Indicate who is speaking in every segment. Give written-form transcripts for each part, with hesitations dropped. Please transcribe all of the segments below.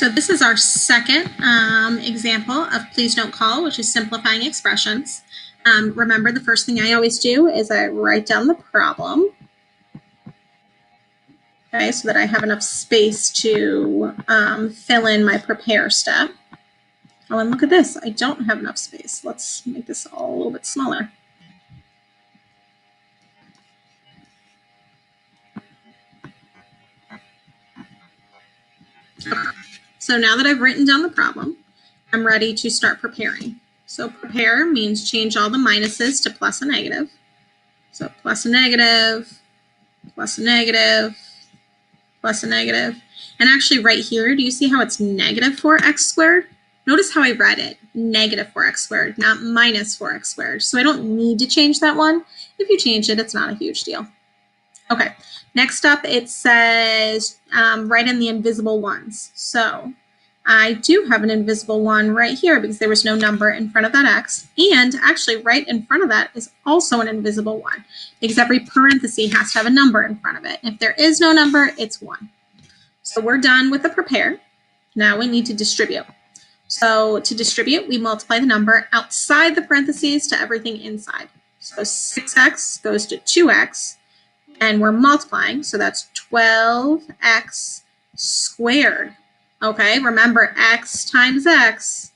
Speaker 1: So this is our second example of please don't call, which is simplifying expressions. Remember, the first thing I always do is I write down the problem, okay, so that I have enough space to fill in my prepare step. Oh, and look at this, I don't have enough space. Let's make this all a little bit smaller. Okay. So now that I've written down the problem, I'm ready to start preparing. So prepare means change all the minuses to plus and negative. So plus and negative, plus a negative, plus a negative. And actually right here, do you see how it's negative 4x squared? Notice how I read it, negative 4x squared, not minus 4x squared. So I don't need to change that one. If you change it, it's not a huge deal. Okay, next up it says write in the invisible ones. So I do have an invisible one right here because there was no number in front of that x, and actually right in front of that is also an invisible one because every parenthesis has to have a number in front of it. If there is no number, it's 1. So we're done with the prepare. Now we need to distribute. So to distribute, we multiply the number outside the parentheses to everything inside. So 6x goes to 2x, and we're multiplying, so that's 12x squared. Okay, remember x times x,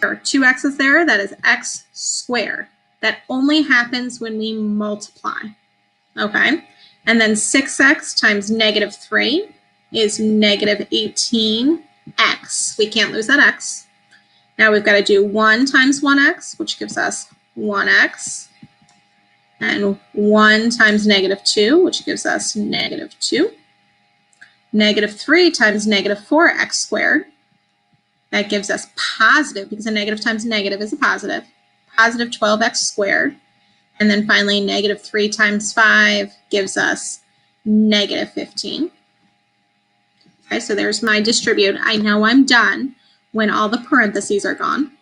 Speaker 1: there are 2 x's there, that is x squared. That only happens when we multiply. Okay, and then 6x times negative 3 is negative 18x. We can't lose that x. Now we've got to do 1 times 1x, which gives us 1x. And 1 times negative 2, which gives us negative 2. Negative 3 times negative 4x squared. That gives us positive, because a negative times negative is a positive. Positive 12x squared. And then finally, negative 3 times 5 gives us negative 15. Okay, so there's my distribute. I know I'm done when all the parentheses are gone.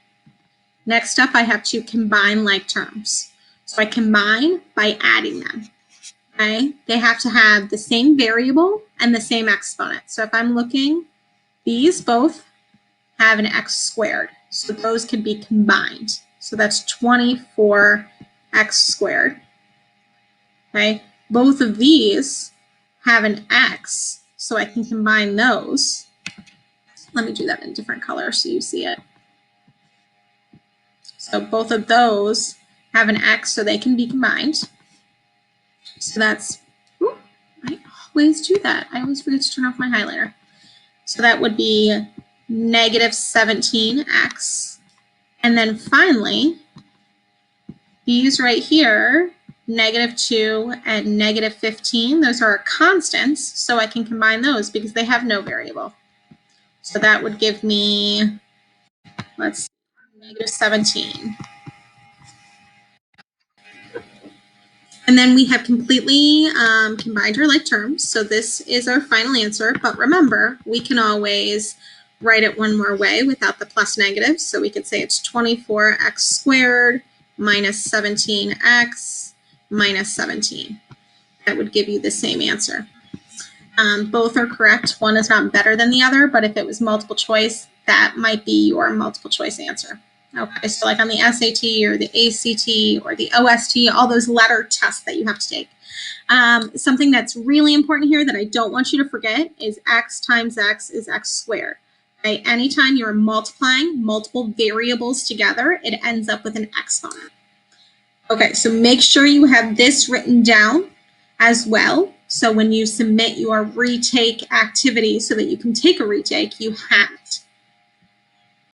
Speaker 1: Next up, I have to combine like terms. So I combine by adding them. Okay, they have to have the same variable and the same exponent. So if I'm looking, these both have an x squared. So those can be combined. So that's 24x squared. Okay, both of these have an x, so I can combine those. Let me do that in a different color so you see it. So both of those have an x, so they can be combined. So that's, ooh, I always do that. I always forget to turn off my highlighter. So that would be negative 17x. And then finally, these right here, negative 2 and negative 15, those are constants, so I can combine those because they have no variable. So that would give me, let's see, negative 17. And then we have completely combined our like terms. So this is our final answer. But remember, we can always write it one more way without the plus negative. So we could say it's 24x squared minus 17x minus 17. That would give you the same answer. Both are correct. One is not better than the other, but if it was multiple choice, that might be your multiple choice answer. Okay, so like on the SAT or the ACT or the OST, all those letter tests that you have to take. Something that's really important here that I don't want you to forget is x times x is x squared. Okay, anytime you're multiplying multiple variables together, it ends up with an exponent. Okay, so make sure you have this written down as well. So when you submit your retake activity so that you can take a retake, you have it.